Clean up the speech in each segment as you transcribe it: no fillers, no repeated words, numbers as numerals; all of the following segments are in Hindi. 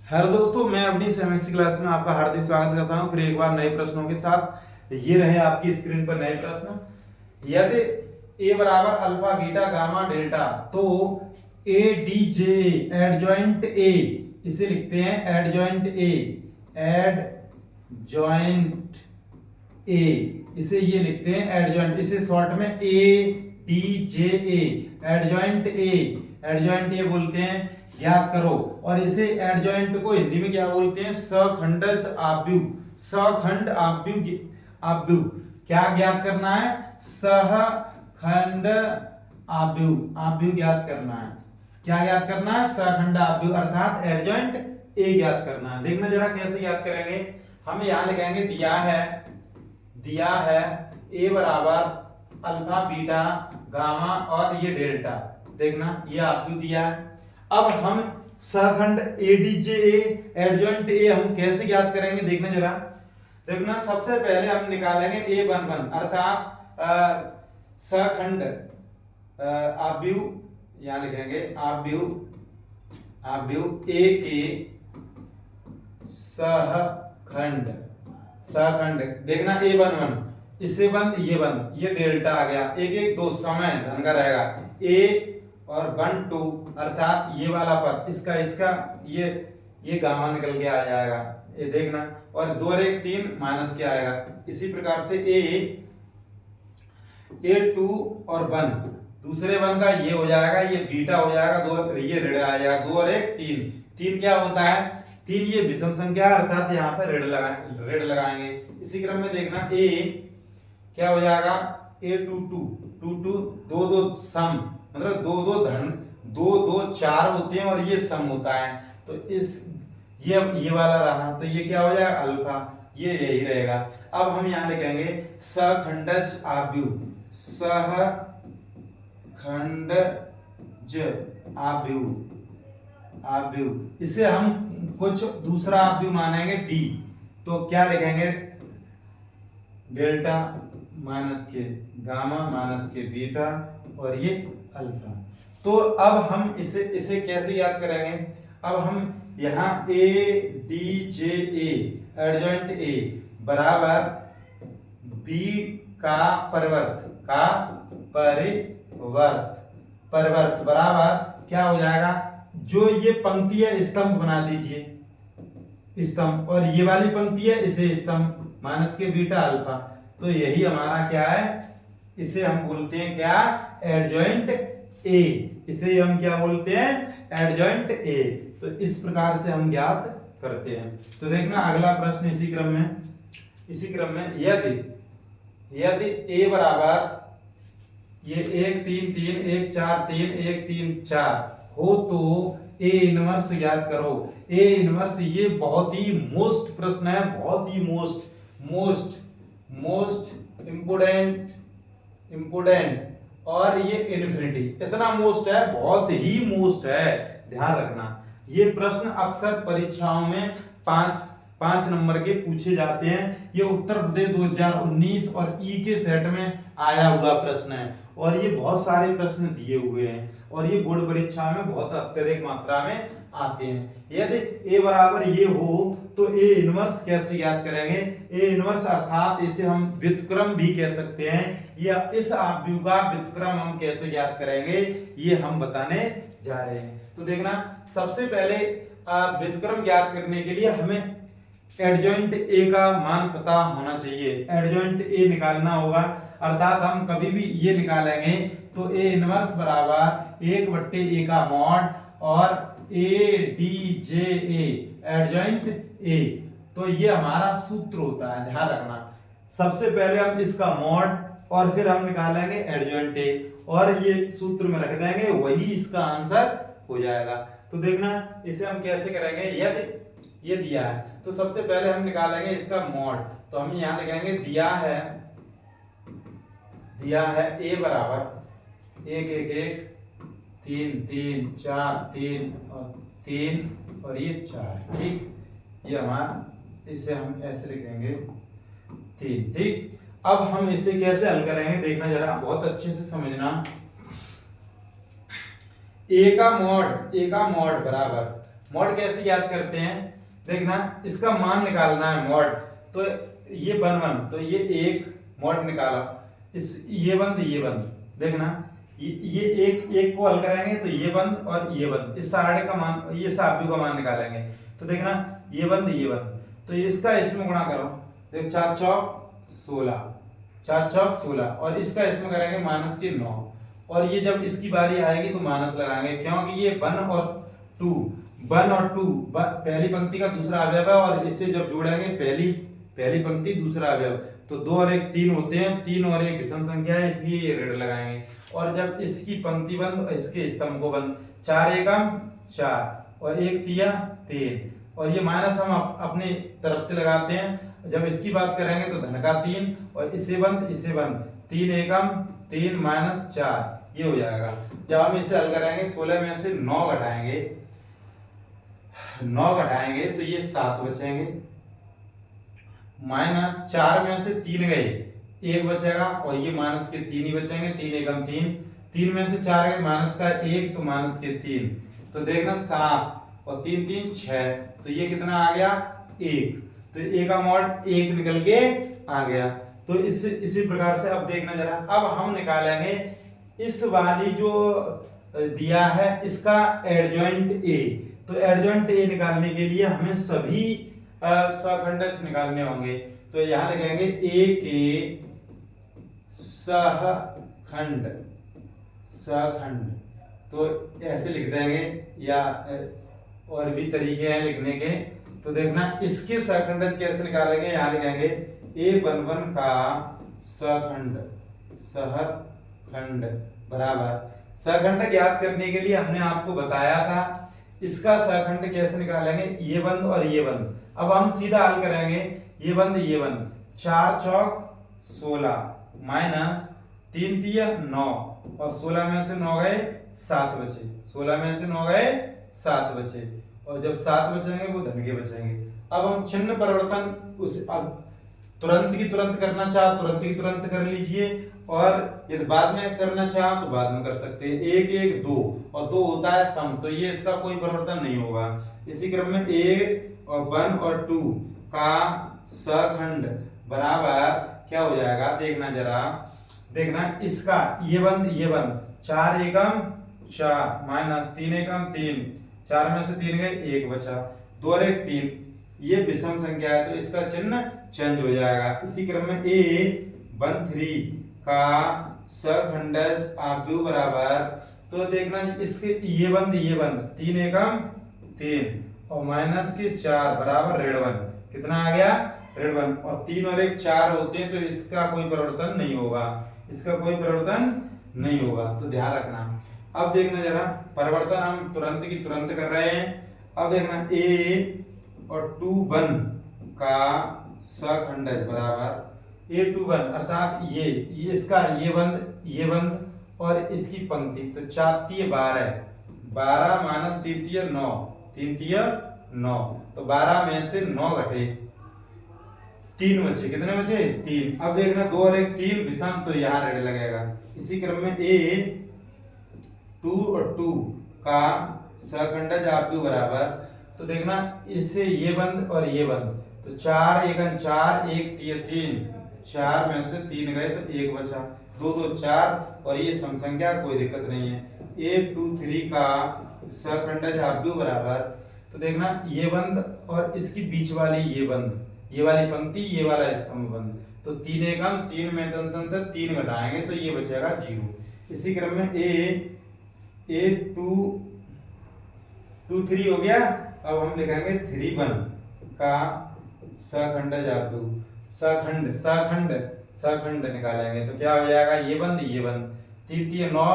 हेलो दोस्तों, मैं अपनी सेमेस्टर क्लास में आपका हार्दिक स्वागत करता हूं फिर एक बार नए प्रश्नों के साथ। ये रहे आपकी स्क्रीन पर नए प्रश्न। यदि ए बराबर अल्फा बीटा गामा डेल्टा तो A D J adjoint A, इसे लिखते हैं एडजॉइंट ए, एडजॉइंट ए, इसे ये लिखते हैं एडजॉइंट, इसे शॉर्ट में A D J A, adjoint A, adjoint A बोलते हैं। याद करो। और इसे एडजॉइंट को हिंदी में क्या बोलते हैं? सखंडज आव्यूह। सखंड आव्यूह, आव्यूह क्या ज्ञात करना है? सहखंड आव्यूह, आव्यूह ज्ञात करना है। क्या ज्ञात करना है? सहखंड आव्यूह अर्थात एडजॉइंट ए ज्ञात करना है। देखना जरा कैसे ज्ञात करेंगे। हम यहां लिखेंगे दिया है ए बराबर अल्फा बीटा गामा और ये डेल्टा। देखना ये आव्यूह दिया है। अब हम सहखंड एडीजे एडजॉइंट ए हम कैसे ज्ञात करेंगे? देखना जरा। देखना सबसे पहले हम निकालेंगे A11 अर्थात सहखंड आव्यूह, यहां लिखेंगे आव्यूह ए के सहखंड। देखना A11 इससे बंद, ये डेल्टा आ गया। 1 1 2 समय धन का रहेगा ए और 1 2 अर्थात ये वाला पद इसका ये गामा निकल के आ जाएगा। ये देखना। और 2 और 1 3 माइनस के आएगा। इसी प्रकार से ए 2 और 1 दूसरे 1 का ये हो जाएगा, ये बीटा हो जाएगा, 2 ये ऋण आ जाएगा। 2 और 1 3 3 क्या होता है? 3 ये विषम संख्या अर्थात यहाँ पे ऋण लगाएंगे। इसी क्रम में देखना ए क्या हो जाएगा? A22 2 2 सम, मतलब 2 2 धन 2 2 4 होते हैं और ये सम होता है। तो इस ये वाला रहा, तो ये क्या हो जाएगा? अल्फा, ये यही रहेगा। अब हम यहाँ लिखेंगे सहखंडज आव्यूह, सहखंडज आव्यूह। इसे हम कुछ दूसरा आव्यूह मानेंगे डी, तो क्या लिखेंगे? डेल्टा माइनस के गामा माइनस के बीटा और ये अल्फा। तो अब हम इसे कैसे याद करेंगे? अब हम यहाँ A D J A adjoint A बराबर बी का परिवर्त बराबर क्या हो जाएगा? जो ये पंक्ति है स्तंभ बना दीजिए स्तंभ, और ये वाली पंक्ति है इसे स्तंभ माइनस के बीटा अल्फा। तो यही हमारा क्या है? इसे हम बोलते हैं क्या? Adjoint A. इसे हम क्या बोलते हैं? Adjoint A. तो इस प्रकार से हम ज्ञात करते हैं। तो देखना अगला प्रश्न इसी क्रम में यदि ए बराबर ये 1 3 3 1 4 3 1 3 4 हो तो ए इनवर्स ज्ञात करो। ए इनवर्स ये बहुत ही मोस्ट प्रश्न है, बहुत ही मोस्ट इम्पोर्टेंट और ये इन्फिनिटी इतना मोस्ट है, बहुत ही मोस्ट है। ध्यान रखना ये प्रश्न अक्सर परीक्षाओं में 5 नंबर के पूछे जाते हैं। ये उत्तर प्रदेश 2019 और ई के सेट में आया हुआ प्रश्न है और ये बहुत सारे प्रश्न दिए हुए हैं और ये बोर्ड परीक्षा में बहुत अत्यधिक मात्रा में आते हैं। यदि a बराबर ये हो तो a इनवर्स कैसे ज्ञात करेंगे? a इनवर्स अर्थात इसे हम व्युत्क्रम भी कह सकते हैं, या इस आव्यूह का व्युत्क्रम हम कैसे ज्ञात करेंगे ये हम बताने जा रहे हैं। तो देखना सबसे पहले व्युत्क्रम ज्ञात करने के लिए हमें एडजॉइंट ए का मान पता होना चाहिए। एडजॉइंट ए निकालना होगा अर्थात हम कभी भी ये निकालेंगे तो ए इनवर्स बराबर 1/a का मॉड और A D J A adjoint A. तो ये हमारा सूत्र होता है, ध्यान रखना। सबसे पहले हम इसका मॉड और फिर हम निकालेंगे एडजॉइंट ए और ये सूत्र में रख देंगे, वही इसका आंसर हो जाएगा। तो देखना इसे हम कैसे करेंगे। यदि ये दिया है तो सबसे पहले हम निकालेंगे इसका मॉड। तो हम यहां लिखेंगे दिया है ए बराबर 1 1 1 3 3 4 3 और 3 और ये 4। ठीक, ये हमारा, इसे हम ऐसे लिखेंगे 3। ठीक, अब हम इसे कैसे हल करेंगे देखना जरा, बहुत अच्छे से समझना। ए का मॉड बराबर मॉड कैसे ज्ञात करते हैं, देखना इसका मान निकालना है मॉड, तो ये बन वन, तो ये एक मॉड निकाला, इस ये बंद, देखना ये एक एक को हल कराएंगे तो ये बंद और ये बंद, इस साढ़े का मान, ये साबियों का मान निकालेंगे, तो देखना ये बंद, तो इसका इसमें गुणा करो, देख 4 चौक 16, 4 चौक 16, और इसका इसमें करेंगे माइनस के 9, और ये जब इसकी बारी आएगी तो माइनस लगाएंगे, क्योंकि ये 1 और 2, 1 और 2 पहली पंक्ति का दूसरा अवयव है, और इसे जब जोड़ेंगे पहली पंक्ति दूसरा अवयव, तो 2 और 1 3 होते हैं, 3 और 1 विषम संख्या है, इसलिए ये ऋण लगाएंगे, और जब इसकी पंक्ति बंद और इसके स्तंभ को बंद, 4 एकम 4 और 1 तिया 3, और ये माइनस हम अपनी तरफ से लगाते हैं, जब इसकी बात करेंगे तो धन का 3 और इसे बंद 3 एकम 3 माइनस 4, ये हो जाएगा। जब हम इसे हल कराएंगे 16 में से 9 घटाएंगे तो ये 7 बचेंगे, माइनस 4 में से 3 गए 1 बचेगा, और ये माइनस के 3 ही बचेंगे, 3 एकम 3, 3 में से 4 गए माइनस का 1 तो माइनस के 3, तो देखना 7 और 3 3 6, तो ये कितना आ गया 1, तो ए का मॉड 1 निकल के आ गया। तो इसी प्रकार से अब देखना जरा, अब हम निकालेंगे इस वाली जो दिया है इसका एडजॉइंट ए, तो एडजॉइंट ए निकालने के लिए हमें सभी सहखंडज निकालने होंगे, तो यहां लिखेंगे ए के सहखंड, तो ऐसे लिख देंगे, या और भी तरीके हैं लिखने के, तो देखना इसके सहखंडज कैसे निकालेंगे, यहां लिखेंगे A11 का सहखंड बराबर, सहखंड ज्ञात करने के लिए हमने आपको बताया था इसका सहखंड कैसे निकालेंगे, ये बंद और ये बंद। अब हम सीधा हल करेंगे, ये बंद 4 चौक 16 माइनस 3 तिया 9, और 16 में से 9 गए 7 बचे, 16 में से 9 गए 7 बचे, और जब 7 बचेंगे वो धन के बचेंगे। अब हम चिन्ह परिवर्तन अब तुरंत की तुरंत करना चाहो तुरंत की तुरंत कर लीजिए, और यदि बाद में करना चाहो तो बाद में कर सकते हैं। 1 1 2 और 2 होता है सम, तो ये इसका कोई परिवर्तन नहीं होगा। इसी क्रम में 1 और 1 और 2 का सहखंड बराबर क्या हो जाएगा, देखना जरा, देखना इसका ये बंद 4 एकम 4 माइनस 3 एकम 3, 4 में से 3 गए 1 बचा, 2 और 1 3, ये विषम संख्या है तो इसका चिन्ह चेंज हो जाएगा। इसी क्रम में A13 का सहखंडज आव्यूह बराबर, तो देखना इसके ये बंद 3 एकम 3 और माइनस के 4 बराबर ऋण 1, कितना आ गया ऋण 1, और 3 और 1 4 होते हैं तो इसका कोई परिवर्तन नहीं होगा, तो ध्यान रखना। अब देखना जरा परिवर्तन हम तुरंत की तुरंत कर रहे हैं। अब देखना A और 21 का सहखंडज बराबर A21 अर्थात ये इसका ये बंद और इसकी पंक्ति, तो 4 तिय 12 माइनस 3 तिय 9, 3 तिय 9, तो 12 में से 9 घटे 3 बचे, कितने बचे 3। अब देखना 2 और 1 3 विषम, तो यहाँ ऋण लगेगा। इसी क्रम में A2 और 2 का सहखंडज आव्यूह बराबर, तो देखना इससे ये बंद और ये बंद, तो 4 एकम 4 1 तिय 3, 4 में से 3 गए तो 1 बचा, 2 2 4, और ये सम संख्या कोई दिक्कत नहीं है। A23 का सहखंडज आव्यूह बराबर, तो देखना ये बंद और इसकी बीच वाली ये बंद, ये वाली पंक्ति ये वाला स्तंभ बंद, तो 3 एकम 3 में तंत्र 3 घटाएंगे तो ये बचेगा 0। इसी क्रम में A23 हो गया। अब हम लिखेंगे 31 का सहखंडज आव्यूह, सहखंड निकालेंगे तो क्या हो जाएगा, ये बंद 3 तिय 9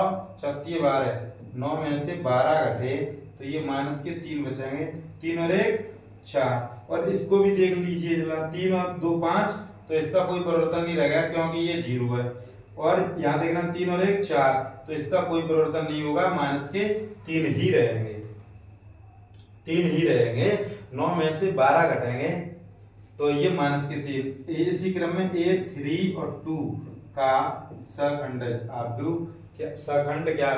4 तिय 12, 9 में से 12 घटे तो ये माइनस के 3 बचेंगे, 3 और 1 4, और इसको भी देख लीजिए जरा, 3 और 2 5, तो इसका कोई परिवर्तन नहीं रहेगा क्योंकि ये 0 है, और यहाँ देखना 3 और 1 4, तो इसका कोई परिवर्तन नहीं होगा, माइनस के 3 ही रहेंगे, 9 में से 12 घटेंगे तो ये माइनस के 3। इसी क्रम में A3 और 2 का सहखंडज आव्यूह, सहखंड क्या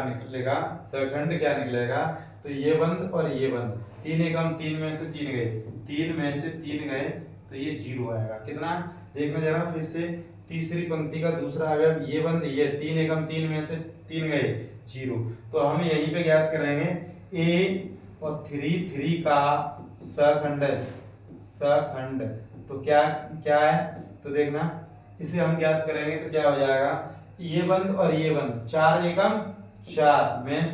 निकलेगा, तो ये बंद और ये बंद, 3 एकम 3 में से 3 गए, 3 में से 3 गए तो ये 0 आएगा। कितना देखना जरा फिर से, तीसरी पंक्ति का दूसरा अवयव ये बंद, ये 3 एकम 3 में से 3 गए 0। तो हम यहीं पे ज्ञात करेंगे a और 3 का सखंड, सखंड तो क्या क्या है, तो देखना इसे हम ज्ञात करेंगे तो क्या हो जाएगा, ये बंद और ये बंद, 4 एकम 4 में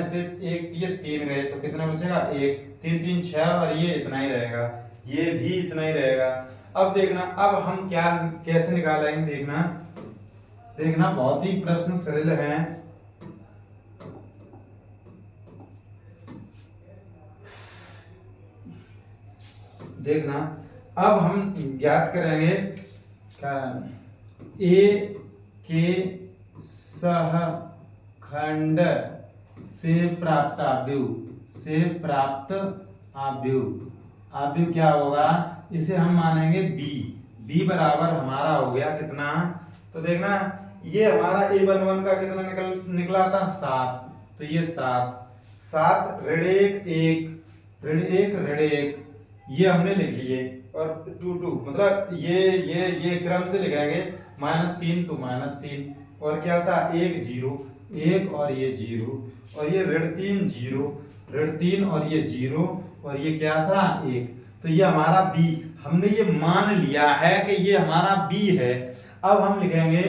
से एक ये 3 गए तो कितना बचेगा 1, 3 3 6 और ये इतना ही रहेगा, ये भी इतना ही रहेगा। अब देखना अब हम क्या कैसे निकालेंगे, देखना देखना बहुत ही प्रश्न सरल है। देखना अब हम ज्ञात करेंगे ए के सहखंड से प्राप्त आव्यूह, से प्राप्त आव्यूह, आव्यूह क्या होगा, इसे हम मानेंगे b बराबर हमारा हो गया कितना, तो देखना ये हमारा a11 का कितना निकला था 7, तो ये 7 ऋण 1 ऋण 1 ये हमने लिख लिए, और 2 2 मतलब ये क्रम से लिखेंगे, -3 तो -3 और क्या था 1 0 1 और ये 0 और ये ऋण 3 0 ऋण 3 और ये 0 और ये क्या था 1, तो ये हमारा b, हमने ये मान लिया है कि ये हमारा b है। अब हम लिखेंगे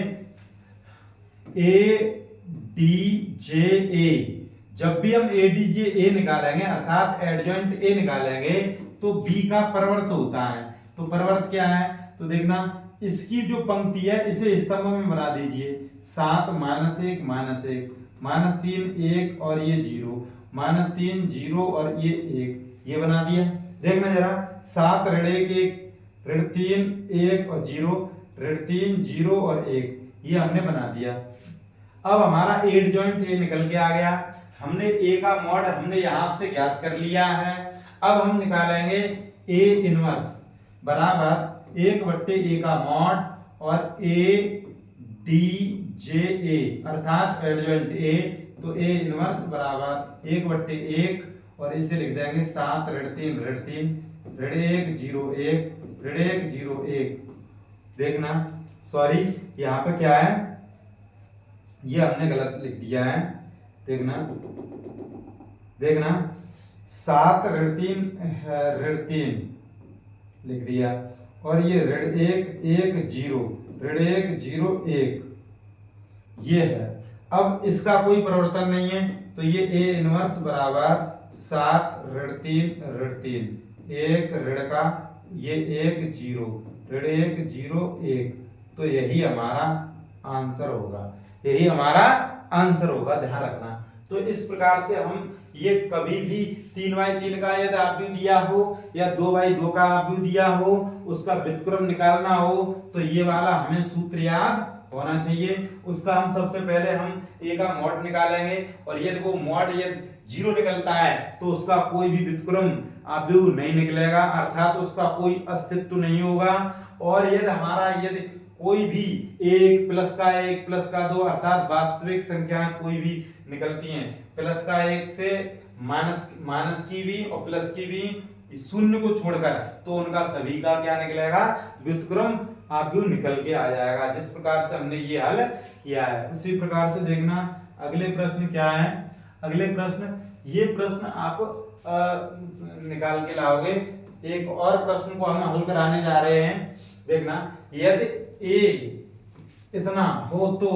ADJA, जब भी हम ADJA निकालेंगे अर्थात एडजॉइंट A निकालेंगे तो b का परिवर्त होता है, तो परिवर्त क्या है, तो देखना इसकी जो पंक्ति है इसे स्तंभ में बना दीजिए, 7 -1 -3 1 और ये 0 -3 0 और ये 1, ये बना दिया। देखना जरा 7 ऋण 1 1 ऋण 3 1 और 0 ऋण 3 0 और 1, ये हमने बना दिया। अब हमारा एडजॉइंट ए निकल के आ गया, हमने ए का मॉड हमने यहां से ज्ञात कर लिया है। अब हम निकालेंगे ए इनवर्स बराबर 1/a का मॉड और ए डी जे ए अर्थात एडजॉइंट ए, तो ए इनवर्स बराबर 1/1 और इसे लिख देंगे 7 ऋण 3 ऋण 1 0 1 ऋण 1 0 1। देखना सॉरी यहाँ पे क्या है, ये हमने गलत लिख दिया है, देखना 7 ऋण 3 लिख दिया और ये ऋण 1 1 0 ऋण 1 0 1 ये है। अब इसका कोई परिवर्तन नहीं है तो ये ए इनवर्स बराबर 7 ऋण 3 1 ऋण का ये 1 0 ऋण 1 0 1, तो यही हमारा आंसर होगा, यही हमारा आंसर होगा, ध्यान रखना। तो इस प्रकार से हम ये कभी भी 3/3 का यदि आव्यूह दिया हो या 2/2 का आव्यूह दिया हो, उसका व्युत्क्रम निकालना हो तो ये वाला हमें सूत्र याद होना चाहिए। उसका हम सबसे पहले हम ए का मॉड निकालेंगे और यदि वो मॉड यदि 0 निकलता है तो उसका कोई भी व्युत्क्रम आव्यूह नहीं निकलेगा, अर्थात उसका कोई अस्तित्व नहीं होगा। और यदि कोई भी 1 प्लस का 1 प्लस का 2 अर्थात वास्तविक संख्याएं कोई भी निकलती हैं, प्लस का 1 से माइनस की भी और प्लस की भी शून्य को छोड़कर, तो उनका सभी का क्या निकलेगा, व्युत्क्रम आव्यूह निकल के आ जाएगा। जिस प्रकार से हमने ये हल किया है उसी प्रकार से देखना अगले प्रश्न क्या है। अगले प्रश्न, ये प्रश्न आप निकाल के लाओगे। एक और प्रश्न को हम हल कराने जा रहे हैं। देखना यदि ए इतना हो तो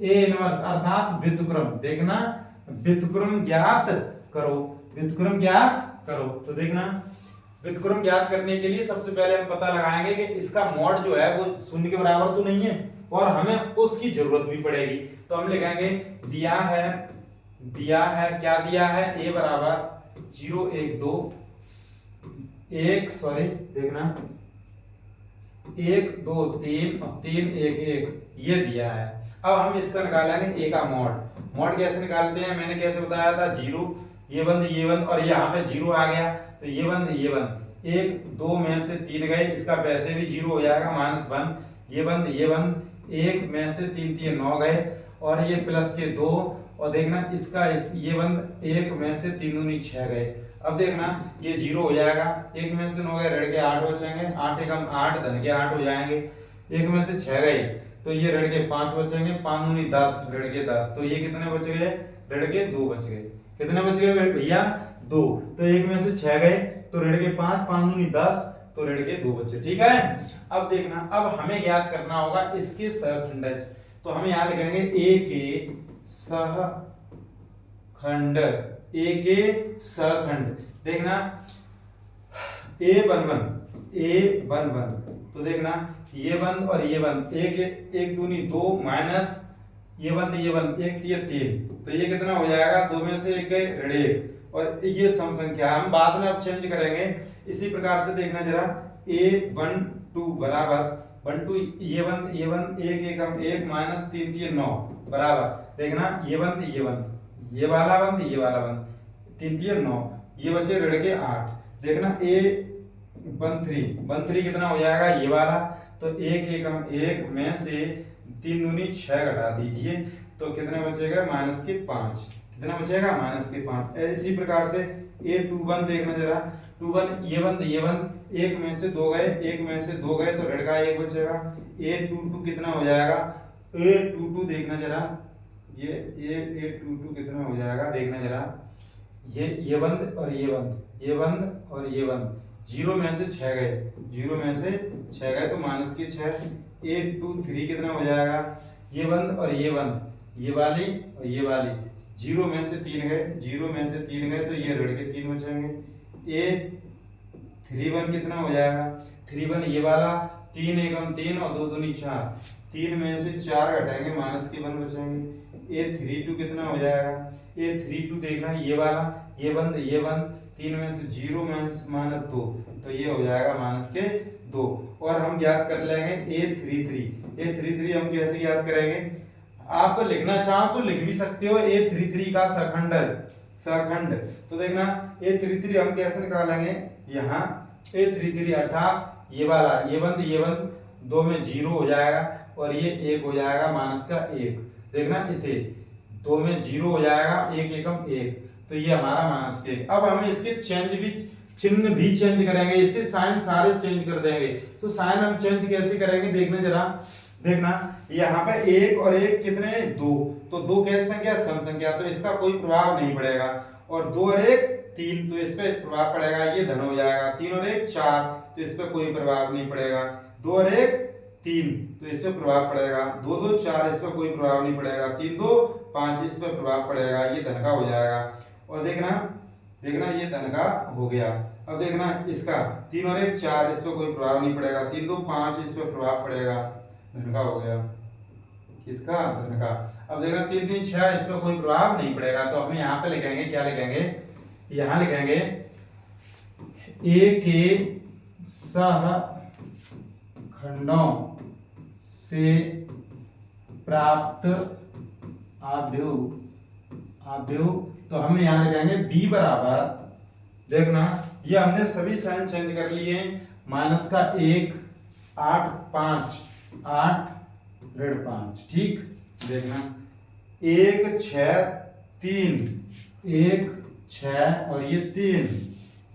ए इनवर्स अर्थात व्युत्क्रम, देखना व्युत्क्रम ज्ञात करो, व्युत्क्रम ज्ञात करो। तो देखना व्युत्क्रम ज्ञात करने के लिए सबसे पहले हम पता लगाएंगे कि इसका मॉड जो है वो 0 के बराबर तो नहीं है और हमें उसकी जरूरत भी पड़ेगी। तो हम लिखेंगे दिया है क्या दिया है, ए बराबर 0 1 2 1 सॉरी देखना 1 2 3 और 3 1 1 ये दिया है। अब हम इसका निकालेंगे ए का मॉड कैसे निकालते हैं, मैंने कैसे बताया था, 0 ये बंद और यहाँ पे 0 आ गया तो ये बंद 1 2 में से 3 गए, इसका वैसे भी 0 हो जाएगा -1, ये बंद 1 में से 3 3 9 गए और ये प्लस के 2 और देखना इसका ये बंद 1 में से 3 दूनी 6 गए। अब देखना ये 0 हो जाएगा, 1 में से 9 गए, ऋण के 8 बचेंगे, 8 एकम 8, धन के 8 हो जाएंगे, 1 में से 6 गए तो ये ऋण के 5 बचेंगे, 5 दूनी 10, ऋण के 10, तो ये कितने बच गए, ऋण के 2 बच गए। कितने बच गए भैया, 2। तो 1 में से 6 गए तो ऋण के 5, 5 दूनी 10, तो ऋण के 2 बचे। ठीक है, अब देखना, अब हमें ज्ञात करना होगा इसके सहखंडज। तो हम यहाँ लिखेंगे ए के सहखंड, ए के सहखंड। देखना A11 तो देखना ये बंद और ये बंद, एक दूनी 2 माइनस ये बंद 1 3 3, तो ये कितना हो जाएगा, 2 में से 1 गए, ऋण 1, और ये सम संख्या हम बाद में अब चेंज करेंगे। इसी प्रकार से देखना जरा A12 बराबर 12 ये बंद 1 एकम 1 माइनस 3 3 9 बराबर, देखना ये बंद ये वाला बंद 3 3 9, ये बचे ऋण के 8। देखना A13 कितना हो जाएगा, ये वाला, तो 1 एकम 1 में से 3 दूनी 6 घटा दीजिए तो कितने बचेगा, -5। कितना बचेगा, -5। इसी प्रकार से A21 देखना जरा, 21 ये बंद 1 में से 2 गए, 1 में से 2 गए तो ऋण का 1 बचेगा। A22 कितना हो जाएगा, A22 देखना जरा, ये A22 कितना हो जाएगा, देखना जरा, ये बंद और ये बंद और ये बंद, 0 में से 6 गए, 0 में से 6 गए तो -6। A23 कितना हो जाएगा, ये बंद और ये बंद, ये वाली और ये वाली, 0 में से 3 गए, 0 में से 3 गए तो ये ऋण के 3 बचेंगे। A31 कितना हो जाएगा, 31 ये वाला, 3 एकम 3 और 2 दूनी 4, 3 में से 4 घटाएंगे, -1 बचेंगे। A32 कितना हो जाएगा, A32 देखना ये वाला, ये बंद 3 में से 0 में -2, तो ये हो जाएगा -2। और हम ज्ञात कर लेंगे A33 हम कैसे ज्ञात करेंगे, आप लिखना चाहो तो लिख भी सकते हो, A33 का सहखंड। तो देखना A33 हम कैसे निकालेंगे, यहाँ A33 अर्थात ये वाला, ये बंद 2 में 0 हो जाएगा और ये 1 हो जाएगा, -1। देखना इसे 2 में 0 हो जाएगा, 1 एकम 1, तो ये हमारा -1। अब हम इसके चिन्ह भी चेंज करेंगे, इसके साइन सारे चेंज कर देंगे। तो साइन हम चेंज कैसे करेंगे, देखना जरा, देखना यहाँ पे 1 और 1 कितने, 2, तो 2 कैसी संख्या, सम संख्या, तो इसका कोई प्रभाव नहीं पड़ेगा। और 2 और 1 3, तो इस पे प्रभाव पड़ेगा, ये धन हो जाएगा। 3 और 1 4, तो इस पे कोई प्रभाव नहीं पड़ेगा। 2 और 1 3, तो इस पे प्रभाव पड़ेगा। 2 2 4, इस पे कोई प्रभाव नहीं पड़ेगा। 3 2 5, इस पे प्रभाव पड़ेगा, ये धन का हो जाएगा। और देखना ये धन का हो गया। अब देखना इसका 3 और 1 4, इस पे कोई प्रभाव नहीं पड़ेगा। 3 2 5, इस पे प्रभाव पड़ेगा, धन का हो गया, किसका, धन का। अब देखना 3 3 6, इस पे कोई प्रभाव नहीं पड़ेगा। तो हम यहाँ पे लिखेंगे, क्या लिखेंगे, यहाँ लिखेंगे A के सहखंडों से प्राप्त आव्यूह, तो हम यहाँ लिखेंगे B बराबर, देखना ये हमने सभी साइन चेंज कर लिए, -1 8 5 8 ऋण 5, ठीक। देखना 1 6 3, 1 6 और ये 3,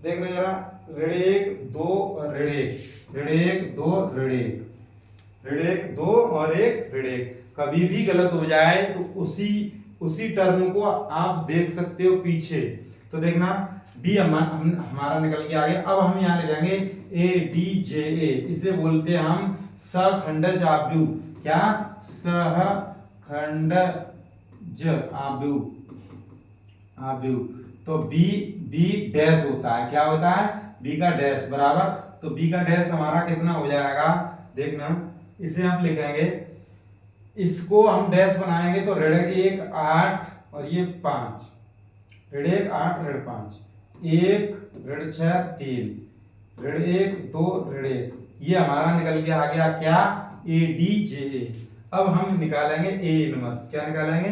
देखना जरा, ऋण 1 2 और ऋण 1, ऋण 1 2 ऋण 1, ऋण 1 2 और 1 ऋण 1। कभी भी गलत हो जाए तो उसी टर्म को आप देख सकते हो पीछे। तो देखना बी हमारा निकल के आ गया। अब हम यहाँ ले जाएंगे ADJA, इसे बोलते हैं हम सहखंडज आव्यूह। क्या, सहखंडज आव्यूह। तो बी डैश होता है, क्या होता है, बी का डैश बराबर, तो बी का डैश हमारा कितना हो जाएगा, देखना इसे हम लिखेंगे, इसको हम डैश बनाएंगे तो ऋण 1 8 और ये 5, ऋण 1 8 ऋण 5, 1 ऋण 6 3, ऋण 1 2 ऋण 1, ये हमारा निकल के आ गया क्या, ADJA। अब हम निकालेंगे A इनवर्स, क्या निकालेंगे,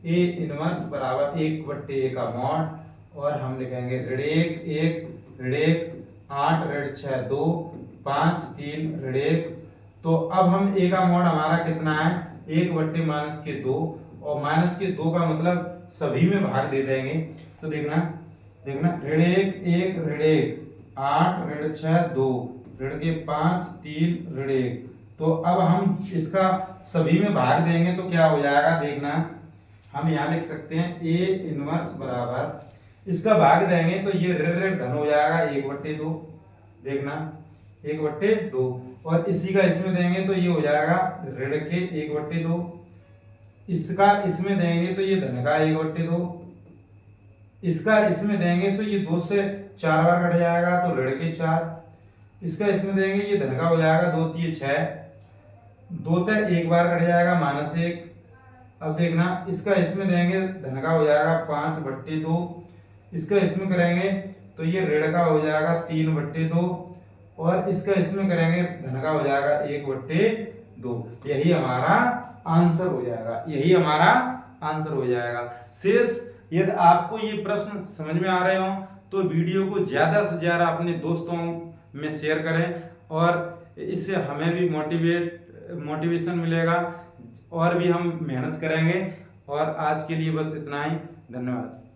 A इनवर्स बराबर 1/A का मॉड, और हम लिखेंगे ऋण 1 1 ऋण 1 8 ऋण 6 2 5 3 ऋण 1। तो अब हम A का मॉड हमारा कितना है, 1/-2, और माइनस के 2 का मतलब सभी में भाग दे देंगे। तो देखना ऋण 1 ऋण 1 8 ऋण 6 2 ऋण के 5 3 ऋण 1। तो अब हम इसका सभी में भाग देंगे तो क्या हो जाएगा, देखना हम यहाँ लिख सकते हैं ए इनवर्स बराबर, इसका भाग देंगे तो ये ऋण ऋण धन हो जाएगा 1/2, देखना 1/2, और इसी का इसमें देंगे तो ये हो जाएगा ऋण के 1/2, इसका इसमें देंगे तो ये धन का 1/2, इसका इसमें देंगे तो ये 2 से 4 बार कट जाएगा तो ऋण के 4, इसका इसमें देंगे ये धन का हो जाएगा 2 3 6, 2 तक 1 बार कट जाएगा -1। अब देखना इसका इसमें देंगे धन का हो जाएगा 5/2, इसका इसमें करेंगे तो ये ऋण का हो जाएगा 3/2, और इसका इसमें करेंगे धन का हो जाएगा 1/2। यही हमारा आंसर हो जाएगा, यही हमारा आंसर हो जाएगा। शेष यदि आपको ये प्रश्न समझ में आ रहे हो तो वीडियो को ज्यादा से ज्यादा अपने दोस्तों में शेयर करें, और इससे हमें भी मोटिवेशन मिलेगा और भी हम मेहनत करेंगे। और आज के लिए बस इतना ही, धन्यवाद।